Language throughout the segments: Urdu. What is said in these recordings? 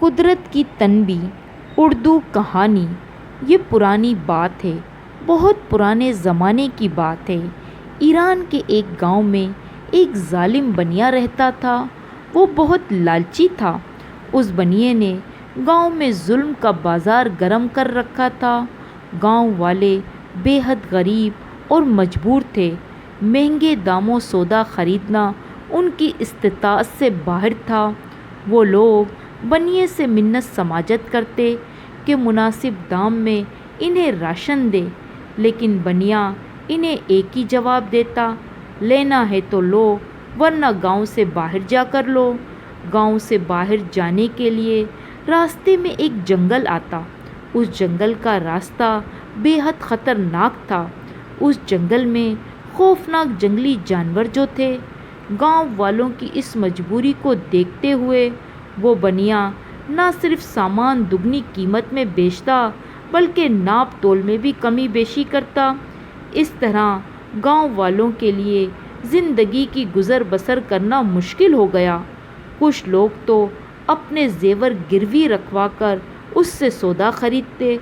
قدرت کی تنبیہ اردو کہانی۔ یہ پرانی بات ہے، بہت پرانے زمانے کی بات ہے۔ ایران کے ایک گاؤں میں ایک ظالم بنیا رہتا تھا۔ وہ بہت لالچی تھا۔ اس بنیے نے گاؤں میں ظلم کا بازار گرم کر رکھا تھا۔ گاؤں والے بے حد غریب اور مجبور تھے۔ مہنگے داموں سودا خریدنا ان کی استطاعت سے باہر تھا۔ وہ لوگ بنیے سے منت سماجت کرتے کہ مناسب دام میں انہیں راشن دے، لیکن بنیا انہیں ایک ہی جواب دیتا، لینا ہے تو لو ورنہ گاؤں سے باہر جا کر لو۔ گاؤں سے باہر جانے کے لیے راستے میں ایک جنگل آتا۔ اس جنگل کا راستہ بے حد خطرناک تھا۔ اس جنگل میں خوفناک جنگلی جانور جو تھے۔ گاؤں والوں کی اس مجبوری کو دیکھتے ہوئے وہ بنیا نہ صرف سامان دگنی قیمت میں بیچتا بلکہ ناپ تول میں بھی کمی بیشی کرتا۔ اس طرح گاؤں والوں کے لیے زندگی کی گزر بسر کرنا مشکل ہو گیا۔ کچھ لوگ تو اپنے زیور گروی رکھوا کر اس سے سودا خریدتے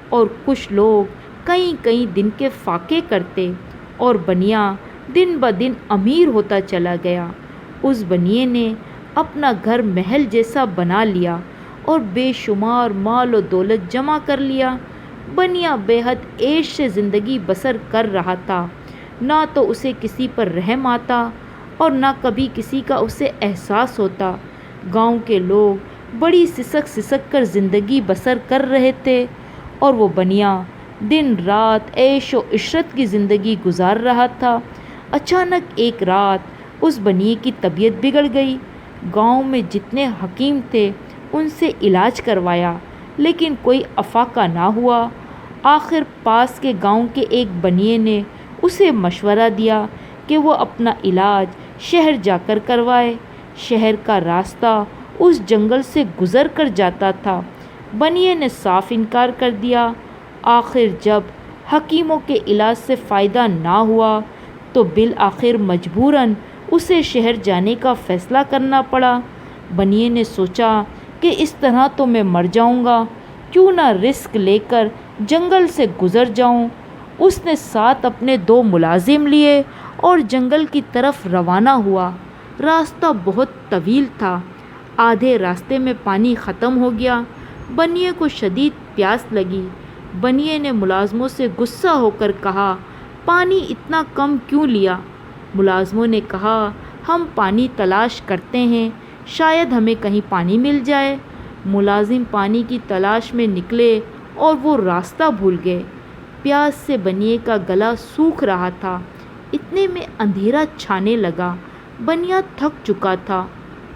اور کچھ لوگ کئی کئی دن کے فاقے کرتے، اور بنیا دن بدن امیر ہوتا چلا گیا۔ اس بنیے نے اپنا گھر محل جیسا بنا لیا اور بے شمار مال و دولت جمع کر لیا۔ بنیا بے حد عیش سے زندگی بسر کر رہا تھا۔ نہ تو اسے کسی پر رحم آتا اور نہ کبھی کسی کا اسے احساس ہوتا۔ گاؤں کے لوگ بڑی سسک سسک کر زندگی بسر کر رہے تھے اور وہ بنیا دن رات عیش و عشرت کی زندگی گزار رہا تھا۔ اچانک ایک رات اس بنیے کی طبیعت بگڑ گئی۔ گاؤں میں جتنے حکیم تھے ان سے علاج کروایا لیکن کوئی افاقہ نہ ہوا۔ آخر پاس کے گاؤں کے ایک بنیے نے اسے مشورہ دیا کہ وہ اپنا علاج شہر جا کر کروائے۔ شہر کا راستہ اس جنگل سے گزر کر جاتا تھا۔ بنیے نے صاف انکار کر دیا۔ آخر جب حکیموں کے علاج سے فائدہ نہ ہوا تو بالآخر مجبوراً اسے شہر جانے کا فیصلہ کرنا پڑا۔ بنیے نے سوچا کہ اس طرح تو میں مر جاؤں گا، کیوں نہ رسک لے کر جنگل سے گزر جاؤں۔ اس نے ساتھ اپنے 2 ملازم لیے اور جنگل کی طرف روانہ ہوا۔ راستہ بہت طویل تھا۔ آدھے راستے میں پانی ختم ہو گیا۔ بنیے کو شدید پیاس لگی۔ بنیے نے ملازموں سے غصہ ہو کر کہا، پانی اتنا کم کیوں لیا؟ ملازموں نے کہا، ہم پانی تلاش کرتے ہیں، شاید ہمیں کہیں پانی مل جائے۔ ملازم پانی کی تلاش میں نکلے اور وہ راستہ بھول گئے۔ پیاس سے بنیے کا گلا سوکھ رہا تھا۔ اتنے میں اندھیرا چھانے لگا۔ بنیا تھک چکا تھا۔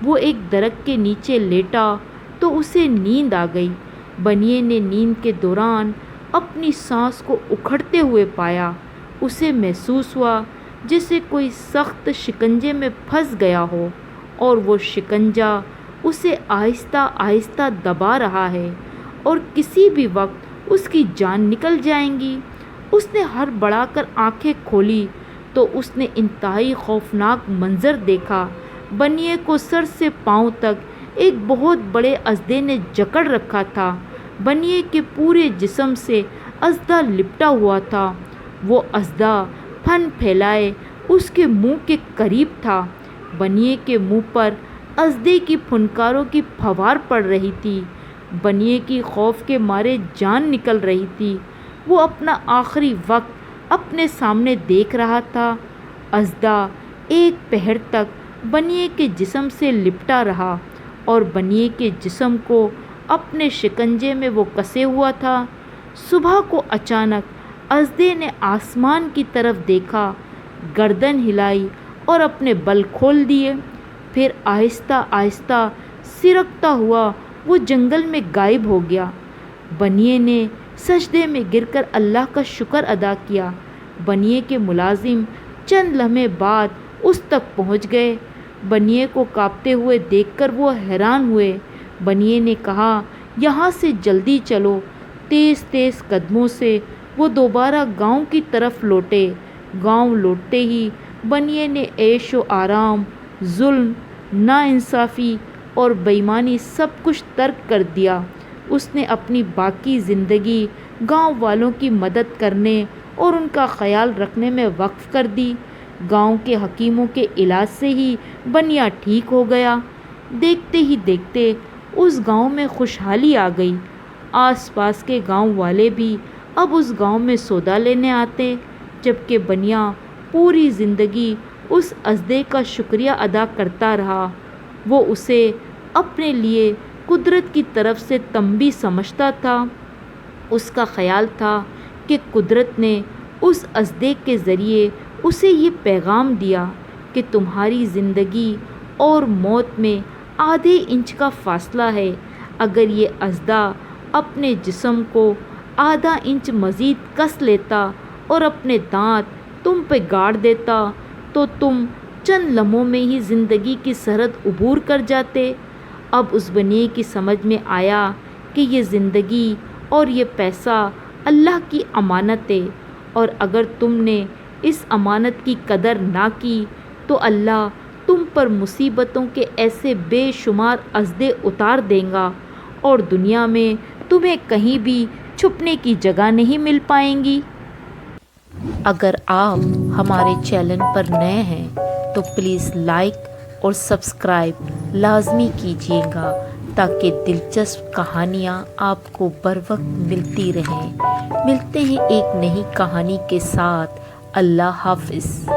وہ ایک درخت کے نیچے لیٹا تو اسے نیند آ گئی۔ بنیے نے نیند کے دوران اپنی سانس کو اکھڑتے ہوئے پایا۔ اسے محسوس ہوا جیسے کوئی سخت شکنجے میں پھنس گیا ہو اور وہ شکنجہ اسے آہستہ آہستہ دبا رہا ہے اور کسی بھی وقت اس کی جان نکل جائیں گی۔ اس نے ہڑبڑا کر آنکھیں کھولی تو اس نے انتہائی خوفناک منظر دیکھا۔ بنیے کو سر سے پاؤں تک ایک بہت بڑے اژدھے نے جکڑ رکھا تھا۔ بنیے کے پورے جسم سے اژدھا لپٹا ہوا تھا۔ وہ اژدھا پھن پھیلائے اس کے منہ کے قریب تھا۔ بنیے کے منہ پر اژدھے کی پھنکاروں کی پھوار پڑ رہی تھی۔ بنیے کی خوف کے مارے جان نکل رہی تھی۔ وہ اپنا آخری وقت اپنے سامنے دیکھ رہا تھا۔ اژدھا ایک پہر تک بنیے کے جسم سے لپٹا رہا اور بنیے کے جسم کو اپنے شکنجے میں وہ کسے ہوا تھا۔ صبح کو اچانک اژدھے نے آسمان کی طرف دیکھا، گردن ہلائی اور اپنے بل کھول دیے۔ پھر آہستہ آہستہ سرکتا ہوا وہ جنگل میں غائب ہو گیا۔ بنیے نے سجدے میں گر کر اللہ کا شکر ادا کیا۔ بنیے کے ملازم چند لمحے بعد اس تک پہنچ گئے۔ بنیے کو کانپتے ہوئے دیکھ کر وہ حیران ہوئے۔ بنیے نے کہا، یہاں سے جلدی چلو۔ تیز تیز قدموں سے وہ دوبارہ گاؤں کی طرف لوٹے۔ گاؤں لوٹتے ہی بنیے نے عیش و آرام، ظلم، ناانصافی اور بےایمانی سب کچھ ترک کر دیا۔ اس نے اپنی باقی زندگی گاؤں والوں کی مدد کرنے اور ان کا خیال رکھنے میں وقف کر دی۔ گاؤں کے حکیموں کے علاج سے ہی بنیا ٹھیک ہو گیا۔ دیکھتے ہی دیکھتے اس گاؤں میں خوشحالی آ گئی۔ آس پاس کے گاؤں والے بھی اب اس گاؤں میں سودا لینے آتے، جبکہ بنیا پوری زندگی اس ازدے کا شکریہ ادا کرتا رہا۔ وہ اسے اپنے لیے قدرت کی طرف سے تنبیہ سمجھتا تھا۔ اس کا خیال تھا کہ قدرت نے اس ازدے کے ذریعے اسے یہ پیغام دیا کہ تمہاری زندگی اور موت میں آدھے انچ کا فاصلہ ہے۔ اگر یہ ازدا اپنے جسم کو آدھا انچ مزید کس لیتا اور اپنے دانت تم پہ گاڑ دیتا تو تم چند لمحوں میں ہی زندگی کی سرحد عبور کر جاتے۔ اب اس بنیے کی سمجھ میں آیا کہ یہ زندگی اور یہ پیسہ اللہ کی امانت ہے، اور اگر تم نے اس امانت کی قدر نہ کی تو اللہ تم پر مصیبتوں کے ایسے بے شمار ازدے اتار دے گا، اور دنیا میں تمہیں کہیں بھی چھپنے کی جگہ نہیں مل پائیں گی۔ اگر آپ ہمارے چینل پر نئے ہیں تو پلیز لائک اور سبسکرائب لازمی کیجیے گا تاکہ دلچسپ کہانیاں آپ کو بر وقت ملتی رہیں۔ ملتے ہیں ایک نئی کہانی کے ساتھ۔ اللہ حافظ۔